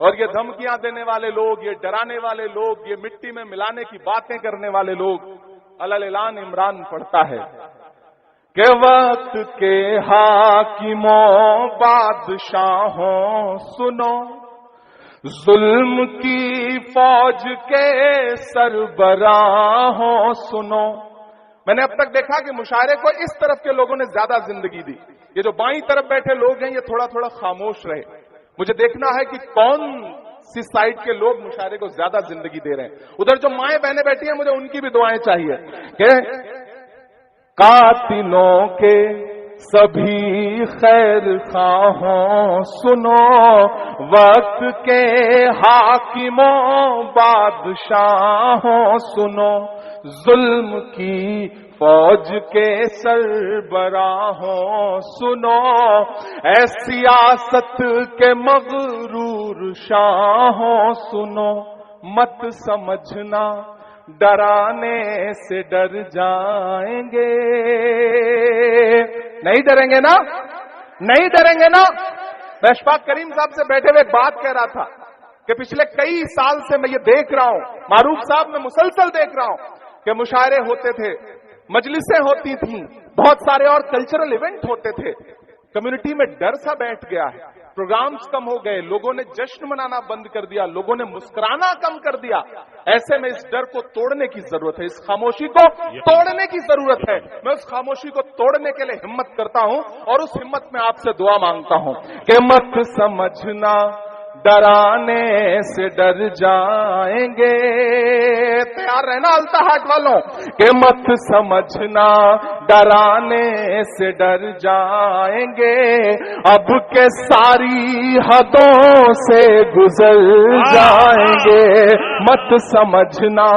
اور یہ دھمکیاں دینے والے لوگ، یہ ڈرانے والے لوگ، یہ مٹی میں ملانے کی باتیں کرنے والے لوگ، العلان عمران پڑھتا ہے کہ وقت کے حاکموں بادشاہوں سنو، ظلم کی فوج کے سربراہوں سنو۔ میں نے اب تک دیکھا کہ مشاعرے کو اس طرف کے لوگوں نے زیادہ زندگی دی، یہ جو بائیں طرف بیٹھے لوگ ہیں یہ تھوڑا تھوڑا خاموش رہے۔ مجھے دیکھنا ہے کہ کون سی سائڈ کے لوگ مشاعرے کو زیادہ زندگی دے رہے ہیں۔ ادھر جو مائیں بہنیں بیٹھی ہیں مجھے ان کی بھی دعائیں چاہیے کہ قاتلوں کے سبھی خیر خواہوں سنو، وقت کے حاکموں بادشاہوں سنو، ظلم کی فوج کے سربراہوں سنو، اے سیاست کے مغرور شاہوں سنو، مت سمجھنا ڈرانے سے ڈر جائیں گے۔ نہیں ڈریں گے نا؟ نہیں ڈریں گے نا؟ میں اشفاق کریم صاحب سے بیٹھے ہوئے بات کہہ رہا تھا کہ پچھلے کئی سال سے میں یہ دیکھ رہا ہوں، معروف صاحب میں مسلسل دیکھ رہا ہوں کہ مشاعرے ہوتے تھے، مجلسیں ہوتی تھیں، بہت سارے اور کلچرل ایونٹ ہوتے تھے، کمیونٹی میں ڈر سا بیٹھ گیا ہے، پروگرامز کم ہو گئے، لوگوں نے جشن منانا بند کر دیا، لوگوں نے مسکرانا کم کر دیا۔ ایسے میں اس ڈر کو توڑنے کی ضرورت ہے، اس خاموشی کو توڑنے کی ضرورت ہے۔ میں اس خاموشی کو توڑنے کے لیے ہمت کرتا ہوں اور اس ہمت میں آپ سے دعا مانگتا ہوں کہ مت سمجھنا ڈرانے سے ڈر جائیں گے۔ تیار رہنا التحاٹ والوں کہ مت سمجھنا ڈرانے سے ڈر جائیں گے، اب کے ساری حدوں سے گزر جائیں گے۔ مت سمجھنا،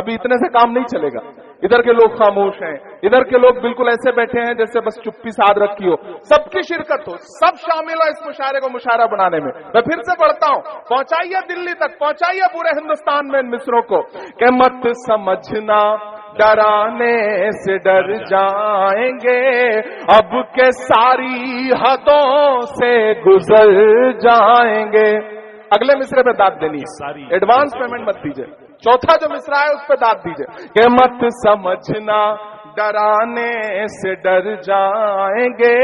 ابھی اتنے سے کام نہیں چلے گا۔ ادھر کے لوگ خاموش ہیں، ادھر کے لوگ بالکل ایسے بیٹھے ہیں جیسے بس چپی ساتھ رکھی ہو۔ سب کی شرکت ہو، سب شامل ہو اس مشاعرے کو مشاعرہ بنانے میں۔ میں پھر سے پڑھتا ہوں، پہنچائیے دلی تک، پہنچائیے پورے ہندوستان میں ان مصروں کو کہ مت سمجھنا ڈرانے سے ڈر جائیں گے، اب کے ساری حدوں سے گزر جائیں گے۔ اگلے مصرے پہ داد دینی ہے، ایڈوانس پیمنٹ مت دیجیے۔ چوتھا جو مصرع ہے اس پہ داد دیجیے کہ مت سمجھنا ڈرانے سے ڈر جائیں گے،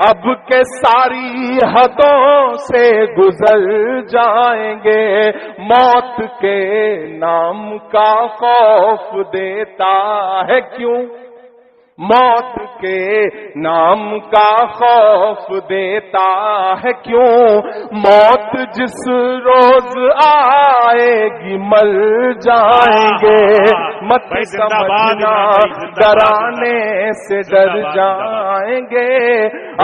اب کے ساری حدوں سے گزر جائیں گے۔ موت کے نام کا خوف دیتا ہے کیوں، موت کے نام کا خوف دیتا ہے کیوں، موت جس روز آئے گی مر جائیں گے۔ مت سمجھنا ڈرانے سے ڈر جائیں گے،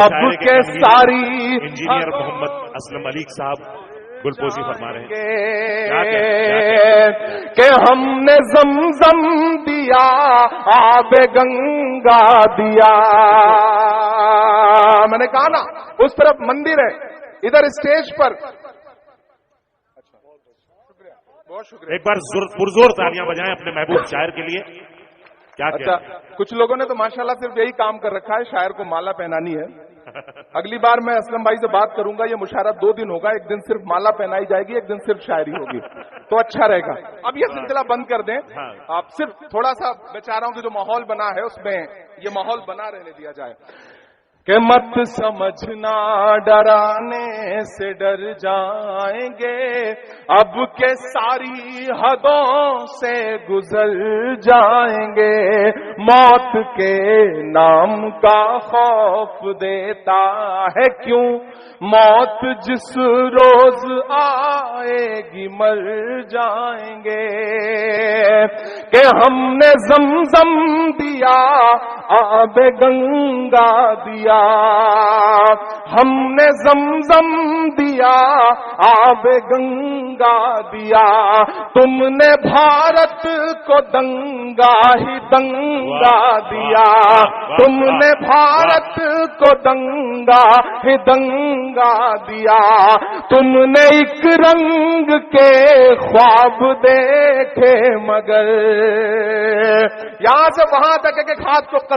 اب کے ساری انجینئر محمد اسلم علی صاحب گلپوزی فرما رہے ہیں کہ ہم نے زمزم دیا، آب گنگا دیا۔ میں نے کہا نا اس طرف مندر ہے، ادھر اسٹیج پر بہت شکریہ، ایک بار پرزور تالیاں بجائیں اپنے محبوب شاعر کے لیے۔ کیا اچھا، کچھ لوگوں نے تو ماشاءاللہ صرف یہی کام کر رکھا ہے، شاعر کو مالا پہنانی ہے۔ اگلی بار میں اسلم بھائی سے بات کروں گا، یہ مشاعرہ 2 دن ہوگا، ایک دن صرف مالا پہنائی جائے گی، ایک دن صرف شاعری ہوگی، تو اچھا رہے گا۔ اب یہ سلسلہ بند کر دیں، آپ صرف تھوڑا سا بیچاروں کی جو ماحول بنا ہے اس میں یہ ماحول بنا رہنے دیا جائے کہ مت سمجھنا ڈرانے سے ڈر جائیں گے، اب کے ساری حدوں سے گزر جائیں گے۔ موت کے نام کا خوف دیتا ہے کیوں، موت جس روز آئے گی مر جائیں گے۔ کہ ہم نے زمزم دیا، آب گنگا دیا، ہم نے زمزم دیا، آب گنگا دیا، تم نے بھارت کو دنگا ہی دنگا دیا، تم نے بھارت کو دنگا ہی دنگا دیا، تم نے ایک رنگ کے خواب دیکھے مگر، یہاں سے وہاں تک ایک ہاتھ کو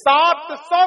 700